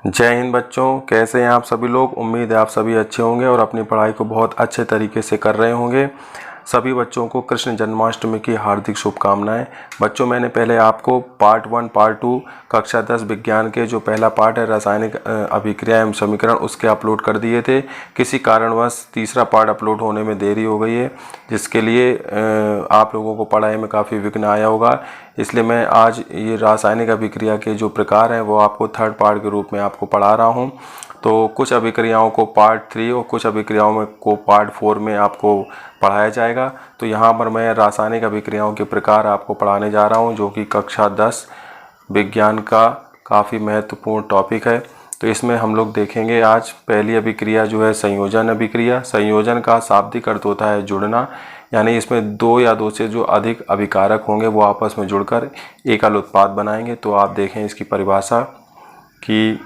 जय हिंद बच्चों, कैसे हैं आप सभी लोग। उम्मीद है आप सभी अच्छे होंगे और अपनी पढ़ाई को बहुत अच्छे तरीके से कर रहे होंगे। सभी बच्चों को कृष्ण जन्माष्टमी की हार्दिक शुभकामनाएं। बच्चों, मैंने पहले आपको पार्ट 1 पार्ट 2 कक्षा 10 विज्ञान के जो पहला पार्ट है रासायनिक अभिक्रिया एवं समीकरण उसके अपलोड कर दिए थे। किसी कारणवश तीसरा पार्ट अपलोड होने में देरी हो गई है, जिसके लिए आप लोगों को पढ़ाई में काफ़ी विघ्न आया होगा। इसलिए मैं आज ये रासायनिक अभिक्रिया के जो प्रकार हैं वो आपको थर्ड पार्ट के रूप में आपको पढ़ा रहा हूँ। तो कुछ अभिक्रियाओं को पार्ट 3 और कुछ अभिक्रियाओं में को पार्ट 4 में आपको पढ़ाया जाएगा। तो यहाँ पर मैं रासायनिक अभिक्रियाओं के प्रकार आपको पढ़ाने जा रहा हूँ, जो कि कक्षा 10 विज्ञान का काफ़ी महत्वपूर्ण टॉपिक है। तो इसमें हम लोग देखेंगे आज पहली अभिक्रिया जो है संयोजन अभिक्रिया। संयोजन का शाब्दिक अर्थ होता है जुड़ना, यानी इसमें दो या दो से जो अधिक अभिकारक होंगे वो आपस में जुड़कर एकल उत्पाद बनाएंगे। तो आप देखें इसकी परिभाषा कि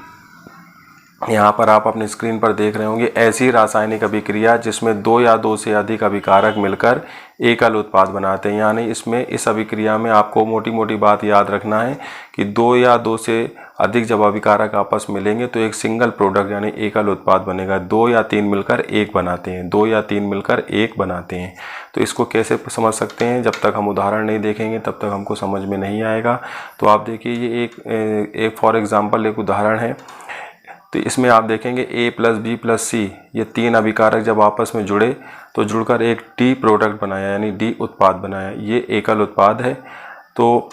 यहाँ पर आप अपनी स्क्रीन पर देख रहे होंगे, ऐसी रासायनिक अभिक्रिया जिसमें दो या दो से अधिक अभिकारक मिलकर एकल उत्पाद बनाते हैं। यानी इसमें इस अभिक्रिया में आपको मोटी मोटी बात याद रखना है कि दो या दो से अधिक जब अभिकारक आपस मिलेंगे तो एक सिंगल प्रोडक्ट यानी एकल उत्पाद बनेगा। दो या तीन मिलकर एक बनाते हैं, दो या तीन मिलकर एक बनाते हैं। तो इसको कैसे समझ सकते हैं, जब तक हम उदाहरण नहीं देखेंगे तब तक हमको समझ में नहीं आएगा। तो आप देखिए, ये एक फॉर एग्जाम्पल एक उदाहरण है। तो इसमें आप देखेंगे A + B + C ये तीन अभिकारक जब आपस में जुड़े तो जुड़कर एक D प्रोडक्ट बनाया, यानी D उत्पाद बनाया। ये एकल उत्पाद है। तो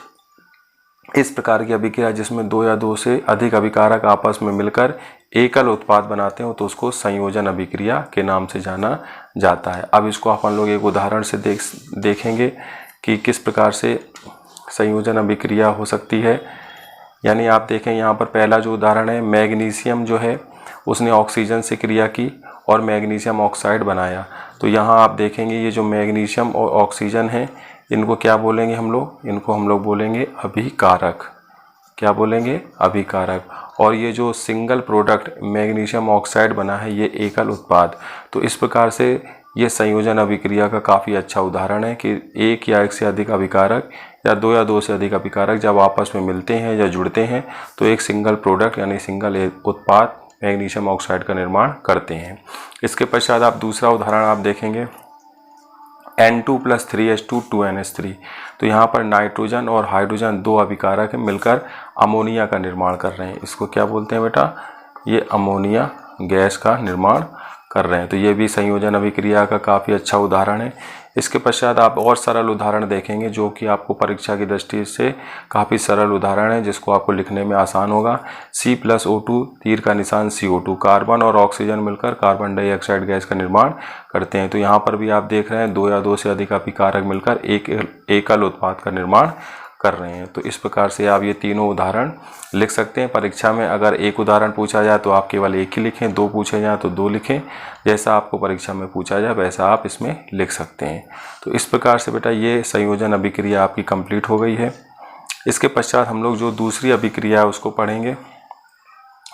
इस प्रकार की अभिक्रिया जिसमें दो या दो से अधिक अभिकारक आपस में मिलकर एकल उत्पाद बनाते हो तो उसको संयोजन अभिक्रिया के नाम से जाना जाता है। अब इसको अपन लोग एक उदाहरण से देखेंगे कि किस प्रकार से संयोजन अभिक्रिया हो सकती है। यानी आप देखें, यहाँ पर पहला जो उदाहरण है, मैग्नीशियम जो है उसने ऑक्सीजन से क्रिया की और मैग्नीशियम ऑक्साइड बनाया। तो यहाँ आप देखेंगे ये जो मैग्नीशियम और ऑक्सीजन है इनको क्या बोलेंगे हम लोग, इनको हम लोग बोलेंगे अभिकारक। क्या बोलेंगे? अभिकारक। और ये जो सिंगल प्रोडक्ट मैग्नीशियम ऑक्साइड बना है ये एकल उत्पाद। तो इस प्रकार से ये संयोजन अभिक्रिया का काफ़ी अच्छा उदाहरण है कि एक या एक से अधिक अभिकारक या दो से अधिक अभिकारक जब आपस में मिलते हैं या जुड़ते हैं तो एक सिंगल प्रोडक्ट यानी सिंगल उत्पाद मैग्नीशियम ऑक्साइड का निर्माण करते हैं। इसके पश्चात आप दूसरा उदाहरण आप देखेंगे, N2 + 3H2 2NH3। तो यहाँ पर नाइट्रोजन और हाइड्रोजन दो अभिकारक मिलकर अमोनिया का निर्माण कर रहे हैं। इसको क्या बोलते हैं बेटा? ये अमोनिया गैस का निर्माण कर रहे हैं। तो ये भी संयोजन अभिक्रिया का काफ़ी अच्छा उदाहरण है। इसके पश्चात आप और सरल उदाहरण देखेंगे जो कि आपको परीक्षा की दृष्टि से काफ़ी सरल उदाहरण है, जिसको आपको लिखने में आसान होगा। C + O2 तीर का निशान CO2, कार्बन और ऑक्सीजन मिलकर कार्बन डाइऑक्साइड गैस का निर्माण करते हैं। तो यहाँ पर भी आप देख रहे हैं दो या दो से अधिक अभिकारक मिलकर एक एकल उत्पाद का निर्माण कर रहे हैं। तो इस प्रकार से आप ये तीनों उदाहरण लिख सकते हैं। परीक्षा में अगर एक उदाहरण पूछा जाए तो आप केवल एक ही लिखें, दो पूछे जाए तो दो लिखें। जैसा आपको परीक्षा में पूछा जाए वैसा आप इसमें लिख सकते हैं। तो इस प्रकार से बेटा ये संयोजन अभिक्रिया आपकी कंप्लीट हो गई है। इसके पश्चात हम लोग जो दूसरी अभिक्रिया है उसको पढ़ेंगे।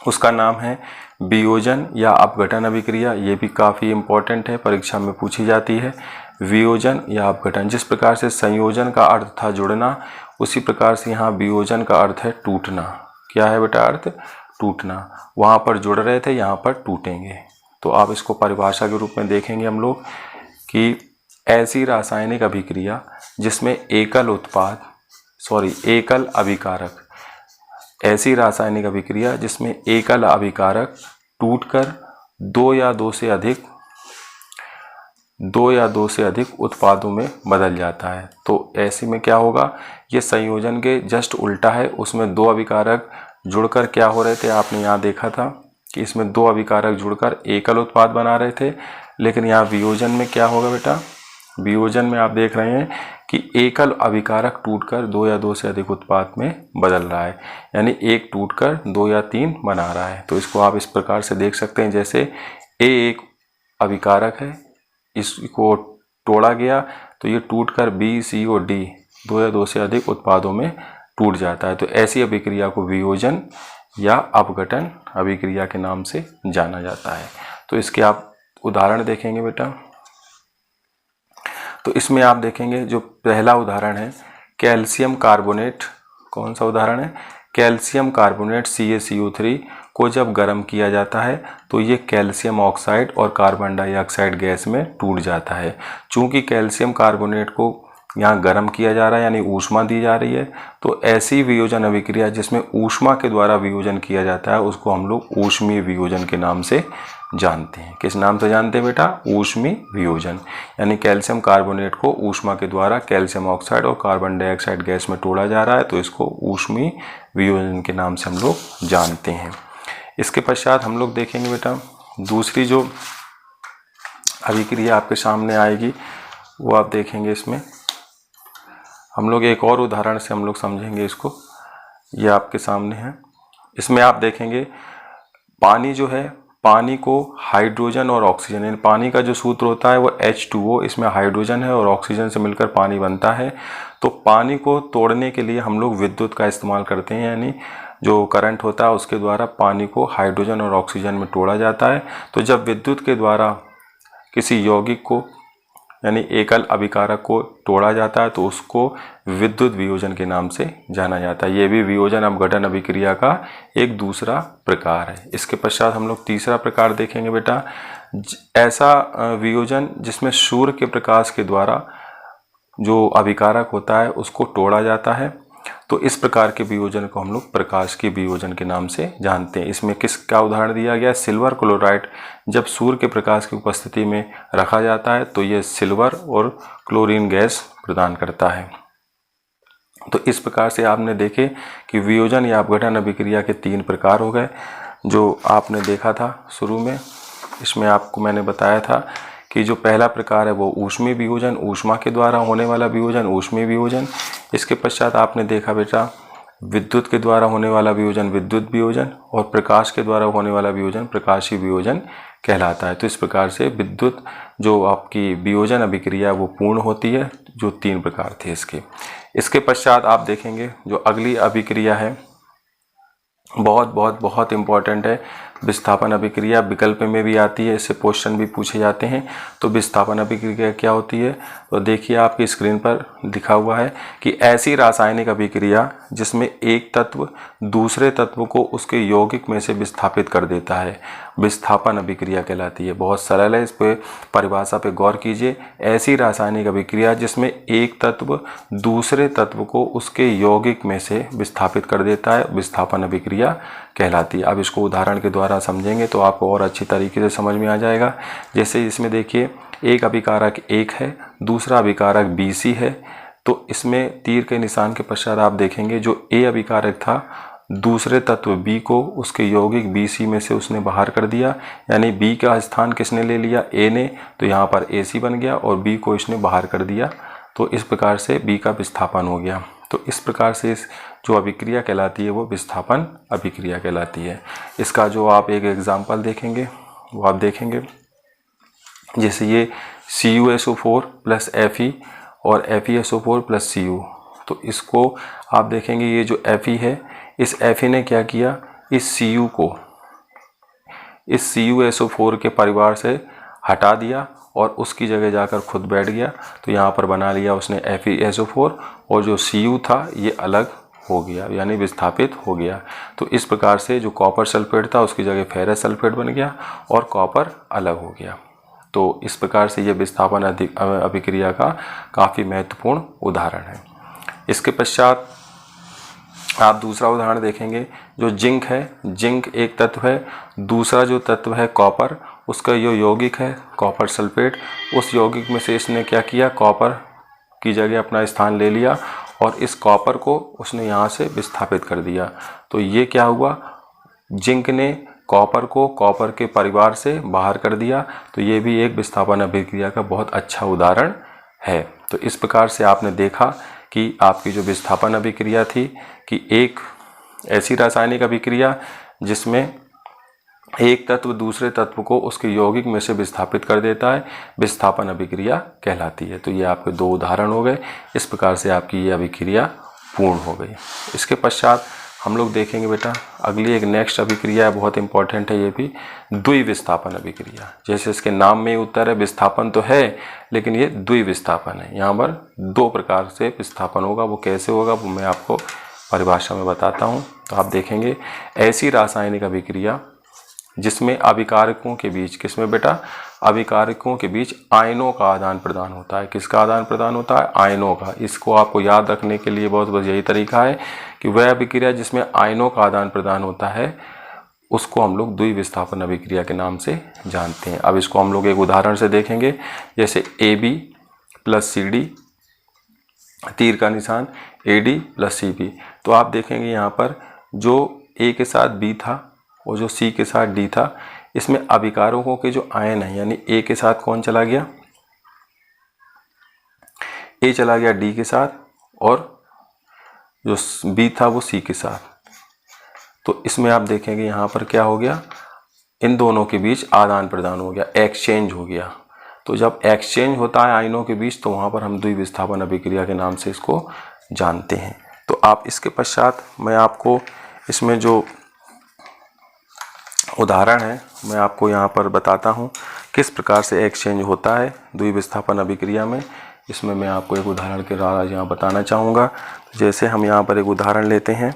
उसका नाम है वियोजन या अपघटन अभिक्रिया। ये भी काफ़ी इम्पोर्टेंट है, परीक्षा में पूछी जाती है। वियोजन या अपघटन, जिस प्रकार से संयोजन का अर्थ था जुड़ना, उसी प्रकार से यहाँ वियोजन का अर्थ है टूटना। क्या है बेटा अर्थ? टूटना। वहाँ पर जुड़ रहे थे, यहाँ पर टूटेंगे। तो आप इसको परिभाषा के रूप में देखेंगे हम लोग कि ऐसी रासायनिक अभिक्रिया जिसमें एकल अभिकारक, ऐसी रासायनिक अभिक्रिया जिसमें एकल अभिकारक टूटकर दो या दो से अधिक उत्पादों में बदल जाता है। तो ऐसे में क्या होगा, ये संयोजन के जस्ट उल्टा है। उसमें दो अभिकारक जुड़कर क्या हो रहे थे, आपने यहाँ देखा था कि इसमें दो अभिकारक जुड़कर एकल उत्पाद बना रहे थे। लेकिन यहाँ वियोजन में क्या होगा बेटा? वियोजन में आप देख रहे हैं कि एकल अभिकारक टूटकर दो या दो से अधिक उत्पाद में बदल रहा है, यानी एक टूटकर दो या तीन बना रहा है। तो इसको आप इस प्रकार से देख सकते हैं, जैसे A एक अभिकारक है, इसको तोड़ा गया तो ये टूटकर B, C और D दो या दो से अधिक उत्पादों में टूट जाता है। तो ऐसी अभिक्रिया को वियोजन या अपघटन अभिक्रिया के नाम से जाना जाता है। तो इसके आप उदाहरण देखेंगे बेटा। तो इसमें आप देखेंगे जो पहला उदाहरण है कैल्शियम कार्बोनेट। कौन सा उदाहरण है? कैल्शियम कार्बोनेट CaCO3 को जब गर्म किया जाता है तो ये कैल्शियम ऑक्साइड और कार्बन डाइऑक्साइड गैस में टूट जाता है। चूँकि कैल्शियम कार्बोनेट को यहाँ गर्म किया जा रहा है यानी ऊष्मा दी जा रही है, तो ऐसी वियोजन अभिक्रिया जिसमें ऊष्मा के द्वारा वियोजन किया जाता है उसको हम लोग ऊष्मीय वियोजन के नाम से जानते हैं। किस नाम से जानते हैं बेटा? ऊष्मीय वियोजन। यानी कैल्शियम कार्बोनेट को ऊष्मा के द्वारा कैल्शियम ऑक्साइड और कार्बन डाइऑक्साइड गैस में तोड़ा जा रहा है, तो इसको ऊष्मीय वियोजन के नाम से हम लोग जानते हैं। इसके पश्चात हम लोग देखेंगे बेटा दूसरी जो अभिक्रिया आपके सामने आएगी वो आप देखेंगे। इसमें हम लोग एक और उदाहरण से हम लोग समझेंगे इसको। ये आपके सामने है। इसमें आप देखेंगे पानी जो है, पानी को हाइड्रोजन और ऑक्सीजन, यानी पानी का जो सूत्र होता है वो H2O, इसमें हाइड्रोजन है और ऑक्सीजन से मिलकर पानी बनता है। तो पानी को तोड़ने के लिए हम लोग विद्युत का इस्तेमाल करते हैं, यानी जो करंट होता है उसके द्वारा पानी को हाइड्रोजन और ऑक्सीजन में तोड़ा जाता है। तो जब विद्युत के द्वारा किसी यौगिक को यानी एकल अभिकारक को तोड़ा जाता है तो उसको विद्युत वियोजन के नाम से जाना जाता है। ये भी वियोजन अपघटन अभिक्रिया का एक दूसरा प्रकार है। इसके पश्चात हम लोग तीसरा प्रकार देखेंगे बेटा, ऐसा वियोजन जिसमें सूर्य के प्रकाश के द्वारा जो अभिकारक होता है उसको तोड़ा जाता है। तो इस प्रकार के वियोजन को हम लोग प्रकाश के वियोजन के नाम से जानते हैं। इसमें किसका उदाहरण दिया गया? सिल्वर क्लोराइड जब सूर्य के प्रकाश की उपस्थिति में रखा जाता है तो ये सिल्वर और क्लोरीन गैस प्रदान करता है। तो इस प्रकार से आपने देखे कि वियोजन या अपघटन अभिक्रिया के 3 प्रकार हो गए जो आपने देखा था शुरू में। इसमें आपको मैंने बताया था कि जो पहला प्रकार है वो ऊष्मीय वियोजन, ऊष्मा के द्वारा होने वाला वियोजन ऊष्मीय वियोजन। इसके पश्चात आपने देखा बेटा विद्युत के द्वारा होने वाला वियोजन विद्युत वियोजन, और प्रकाश के द्वारा होने वाला वियोजन प्रकाशीय वियोजन कहलाता है। तो इस प्रकार से विद्युत जो आपकी वियोजन अभिक्रिया वो पूर्ण होती है, जो 3 प्रकार थे इसके। इसके पश्चात आप देखेंगे जो अगली अभिक्रिया है बहुत बहुत बहुत इम्पॉर्टेंट है, विस्थापन अभिक्रिया। विकल्प में भी आती है, इससे क्वेश्चन भी पूछे जाते हैं। तो विस्थापन अभिक्रिया क्या होती है? तो देखिए आपकी स्क्रीन पर दिखा हुआ है कि ऐसी रासायनिक अभिक्रिया जिसमें एक तत्व दूसरे तत्व को उसके यौगिक में से विस्थापित कर देता है, विस्थापन अभिक्रिया कहलाती है। बहुत सरल है, इस पे परिभाषा पे गौर कीजिए। ऐसी रासायनिक अभिक्रिया जिसमें एक तत्व दूसरे तत्व को उसके यौगिक में से विस्थापित कर देता है, विस्थापन अभिक्रिया कहलाती है। अब इसको उदाहरण के द्वारा समझेंगे तो आपको और अच्छी तरीके से समझ में आ जाएगा। जैसे इसमें देखिए एक अभिकारक 1 है, दूसरा अभिकारक BC है। तो इसमें तीर के निशान के पश्चात आप देखेंगे जो A अभिकारक था दूसरे तत्व B को उसके यौगिक BC में से उसने बाहर कर दिया, यानी B का स्थान किसने ले लिया? A ने। तो यहाँ पर AC बन गया और B को इसने बाहर कर दिया। तो इस प्रकार से B का विस्थापन हो गया। तो इस प्रकार से इस जो अभिक्रिया कहलाती है वो विस्थापन अभिक्रिया कहलाती है। इसका जो आप एक एग्जाम्पल देखेंगे वो आप देखेंगे जैसे ये CuSO4 प्लस Fe और FeSO4 प्लस Cu। तो इसको आप देखेंगे ये जो Fe है, इस Fe ने क्या किया? इस Cu को इस CuSO4 के परिवार से हटा दिया और उसकी जगह जाकर खुद बैठ गया। तो यहाँ पर बना लिया उसने FeSO4 और जो Cu था ये अलग हो गया, यानी विस्थापित हो गया। तो इस प्रकार से जो कॉपर सल्फेट था उसकी जगह फेरस सल्फेट बन गया और कॉपर अलग हो गया। तो इस प्रकार से ये विस्थापन अभिक्रिया का काफ़ी महत्वपूर्ण उदाहरण है। इसके पश्चात आप दूसरा उदाहरण देखेंगे जो जिंक है। जिंक एक तत्व है, दूसरा जो तत्व है कॉपर, उसका जो यौगिक है कॉपर सल्फेट, उस यौगिक में से इसने क्या किया? कॉपर की जगह अपना स्थान ले लिया और इस कॉपर को उसने यहाँ से विस्थापित कर दिया। तो ये क्या हुआ? जिंक ने कॉपर को कॉपर के परिवार से बाहर कर दिया। तो ये भी एक विस्थापन अभिक्रिया का बहुत अच्छा उदाहरण है। तो इस प्रकार से आपने देखा कि आपकी जो विस्थापन अभिक्रिया थी कि एक ऐसी रासायनिक अभिक्रिया जिसमें एक तत्व दूसरे तत्व को उसके यौगिक में से विस्थापित कर देता है, विस्थापन अभिक्रिया कहलाती है। तो ये आपके 2 उदाहरण हो गए। इस प्रकार से आपकी ये अभिक्रिया पूर्ण हो गई। इसके पश्चात हम लोग देखेंगे बेटा अगली एक नेक्स्ट अभिक्रिया है, बहुत इंपॉर्टेंट है ये भी, द्विविस्थापन अभिक्रिया। जैसे इसके नाम में ही उत्तर है, विस्थापन तो है लेकिन ये द्विविस्थापन है। यहाँ पर 2 प्रकार से विस्थापन होगा। वो कैसे होगा वो मैं आपको परिभाषा में बताता हूँ। तो आप देखेंगे ऐसी रासायनिक अभिक्रिया जिसमें अभिकारकों के बीच, किसमें बेटा, अभिकारकों के बीच आयनों का आदान प्रदान होता है। किसका आदान प्रदान होता है? आयनों का। इसको आपको याद रखने के लिए बहुत बस यही तरीका है कि वह अभिक्रिया जिसमें आयनों का आदान प्रदान होता है उसको हम लोग द्विविस्थापन अभिक्रिया के नाम से जानते हैं। अब इसको हम लोग एक उदाहरण से देखेंगे, जैसे AB प्लस CD, तीर का निशान AD प्लस CB। तो आप देखेंगे यहाँ पर जो A के साथ B था और जो C के साथ D था, इसमें अभिकारकों के जो आयन है, यानी A के साथ कौन चला गया? A चला गया D के साथ और जो B था वो C के साथ। तो इसमें आप देखेंगे यहाँ पर क्या हो गया, इन दोनों के बीच आदान प्रदान हो गया, एक्सचेंज हो गया। तो जब एक्सचेंज होता है आयनों के बीच तो वहाँ पर हम द्विविस्थापन अभिक्रिया के नाम से इसको जानते हैं। तो आप इसके पश्चात मैं आपको इसमें जो उदाहरण है मैं आपको यहाँ पर बताता हूँ किस प्रकार से एक्सचेंज होता है द्विविस्थापन अभिक्रिया में। इसमें मैं आपको एक उदाहरण के द्वारा यहाँ बताना चाहूँगा। जैसे हम यहाँ पर एक उदाहरण लेते हैं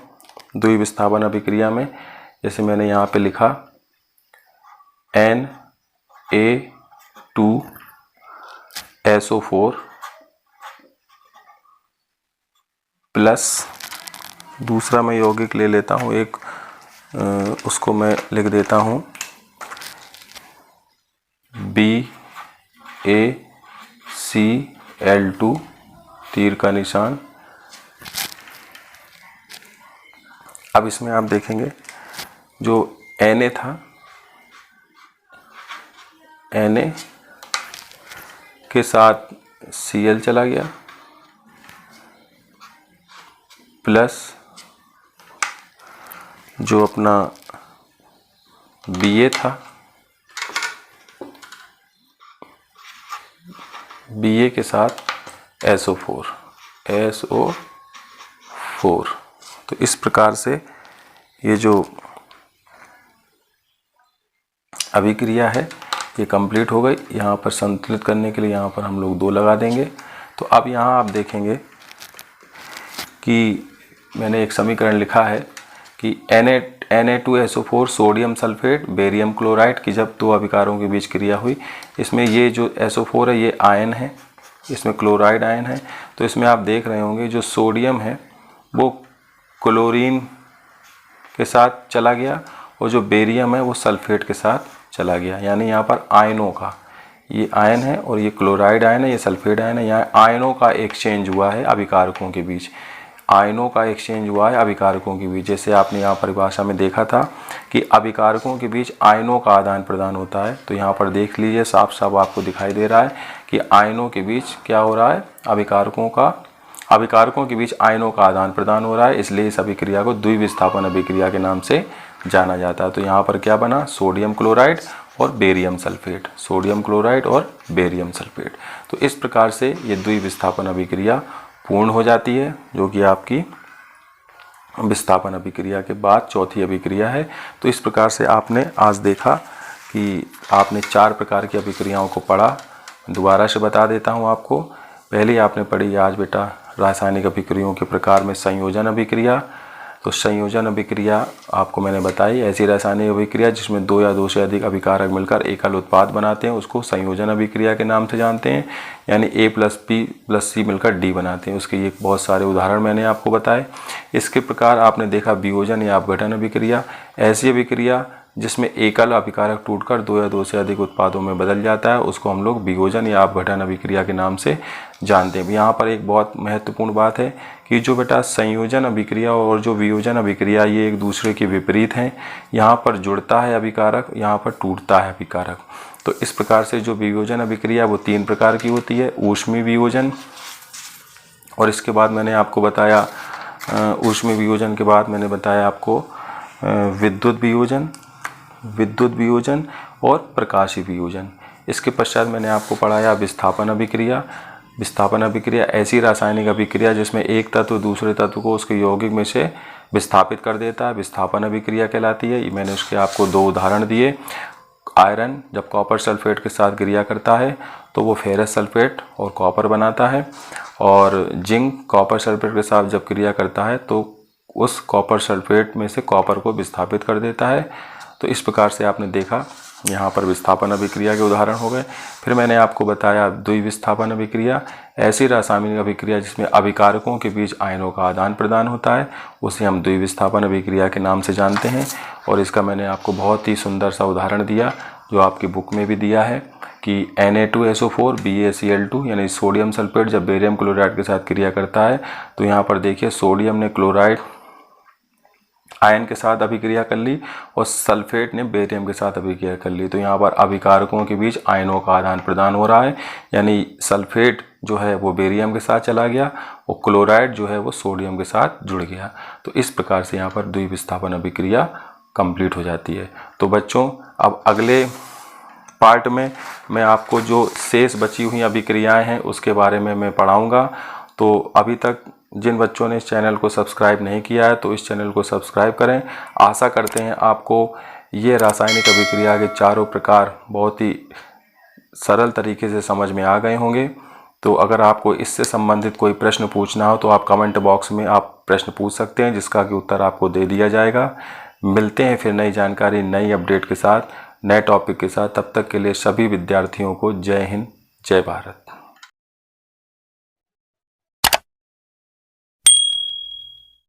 द्विविस्थापन अभिक्रिया में, जैसे मैंने यहाँ पे लिखा Na2SO4 प्लस दूसरा मैं यौगिक ले लेता हूँ एक, उसको मैं लिख देता हूँ BaCl2, तीर का निशान। अब इसमें आप देखेंगे जो Na था, Na के साथ Cl चला गया प्लस जो अपना Ba था, Ba के साथ SO4। तो इस प्रकार से ये जो अभिक्रिया है ये कंप्लीट हो गई। यहाँ पर संतुलित करने के लिए यहाँ पर हम लोग 2 लगा देंगे। तो अब यहाँ आप देखेंगे कि मैंने एक समीकरण लिखा है कि Na2SO4 sodium sulphate barium chloride की जब 2 अभिकारों के बीच क्रिया हुई, इसमें ये जो SO4 है ये आयन है, इसमें क्लोराइड आयन है। तो इसमें आप देख रहे होंगे जो सोडियम है वो क्लोरीन के साथ चला गया और जो बेरियम है वो सल्फेट के साथ चला गया। यानी यहाँ पर आयनों का, ये आयन है और ये क्लोराइड आयन है, ये सल्फेट आयन है। यहाँ आयनों का एक्सचेंज हुआ है अभिकारकों के बीच, आयनों का एक्सचेंज हुआ है अभिकारकों के बीच। जैसे आपने यहाँ परिभाषा में देखा था कि अभिकारकों के बीच आयनों का आदान प्रदान होता है। तो यहाँ पर देख लीजिए साफ साफ आपको दिखाई दे रहा है कि आयनों के बीच क्या हो रहा है, अभिकारकों के बीच आयनों का आदान प्रदान हो रहा है। इसलिए इस अभिक्रिया को द्विविस्थापन अभिक्रिया के नाम से जाना जाता है। तो यहाँ पर क्या बना, सोडियम क्लोराइड और बेरियम सल्फेट, सोडियम क्लोराइड और बेरियम सल्फेट। तो इस प्रकार से ये द्विविस्थापन अभिक्रिया पूर्ण हो जाती है, जो कि आपकी विस्थापन अभिक्रिया के बाद चौथी अभिक्रिया है। तो इस प्रकार से आपने आज देखा कि आपने 4 प्रकार की अभिक्रियाओं को पढ़ा। दोबारा से बता देता हूँ आपको। पहले आपने पढ़ी आज बेटा रासायनिक अभिक्रियाओं के प्रकार में संयोजन अभिक्रिया। तो संयोजन अभिक्रिया आपको मैंने बताई, ऐसी रासायनिक अभिक्रिया जिसमें 2 या 2 से अधिक अभिकारक मिलकर एकल उत्पाद बनाते हैं उसको संयोजन अभिक्रिया के नाम से जानते हैं। यानी A + B + C मिलकर D बनाते हैं। उसके ये बहुत सारे उदाहरण मैंने आपको बताए। इसके प्रकार आपने देखा वियोजन या अपघटन अभिक्रिया, ऐसी अभिक्रिया जिसमें एकल अभिकारक टूटकर 2 या 2 से अधिक उत्पादों में बदल जाता है उसको हम लोग वियोजन या अपघटन अभिक्रिया के नाम से जानते हैं। यहाँ पर एक बहुत महत्वपूर्ण बात है कि जो बेटा संयोजन अभिक्रिया और जो वियोजन अभिक्रिया ये एक दूसरे के विपरीत हैं। यहाँ पर जुड़ता है अभिकारक, यहाँ पर टूटता है अभिकारक। तो इस प्रकार से जो वियोजन अभिक्रिया वो 3 प्रकार की होती है। ऊष्मीय वियोजन, और इसके बाद मैंने आपको बताया ऊष्मीय वियोजन के बाद मैंने बताया आपको विद्युत वियोजन और प्रकाशीय वियोजन। इसके पश्चात मैंने आपको पढ़ाया विस्थापन अभिक्रिया। विस्थापन अभिक्रिया ऐसी रासायनिक अभिक्रिया जिसमें एक तत्व दूसरे तत्व को उसके यौगिक में से विस्थापित कर देता है, विस्थापन अभिक्रिया कहलाती है। मैंने उसके आपको 2 उदाहरण दिए। आयरन जब कॉपर सल्फेट के साथ क्रिया करता है तो वो फेरस सल्फेट और कॉपर बनाता है, और जिंक कॉपर सल्फेट के साथ जब क्रिया करता है तो उस कॉपर सल्फेट में से कॉपर को विस्थापित कर देता है। तो इस प्रकार से आपने देखा यहाँ पर विस्थापन अभिक्रिया के उदाहरण हो गए। फिर मैंने आपको बताया द्विविस्थापन अभिक्रिया, ऐसी रासायनिक अभिक्रिया जिसमें अभिकारकों के बीच आयनों का आदान प्रदान होता है, उसे हम द्विविस्थापन अभिक्रिया के नाम से जानते हैं। और इसका मैंने आपको बहुत ही सुंदर सा उदाहरण दिया जो आपकी बुक में भी दिया है कि Na2SO4 BaCl2 यानी सोडियम सल्फेट जब बेरियम क्लोराइड के साथ क्रिया करता है तो यहाँ पर देखिए सोडियम ने क्लोराइड आयन के साथ अभिक्रिया कर ली और सल्फेट ने बेरियम के साथ अभिक्रिया कर ली। तो यहाँ पर अभिकारकों के बीच आयनों का आदान प्रदान हो रहा है, यानी सल्फेट जो है वो बेरियम के साथ चला गया और क्लोराइड जो है वो सोडियम के साथ जुड़ गया। तो इस प्रकार से यहाँ पर द्विविस्थापन अभिक्रिया कंप्लीट हो जाती है। तो बच्चों अब अगले पार्ट में मैं आपको जो शेष बची हुई अभिक्रियाएं हैं उसके बारे में मैं पढ़ाऊँगा। तो अभी तक जिन बच्चों ने इस चैनल को सब्सक्राइब नहीं किया है तो इस चैनल को सब्सक्राइब करें। आशा करते हैं आपको ये रासायनिक अभिक्रिया के चारों प्रकार बहुत ही सरल तरीके से समझ में आ गए होंगे। तो अगर आपको इससे संबंधित कोई प्रश्न पूछना हो तो आप कमेंट बॉक्स में आप प्रश्न पूछ सकते हैं, जिसका कि उत्तर आपको दे दिया जाएगा। मिलते हैं फिर नई जानकारी, नई अपडेट के साथ, नए टॉपिक के साथ। तब तक के लिए सभी विद्यार्थियों को जय हिंद, जय भारत।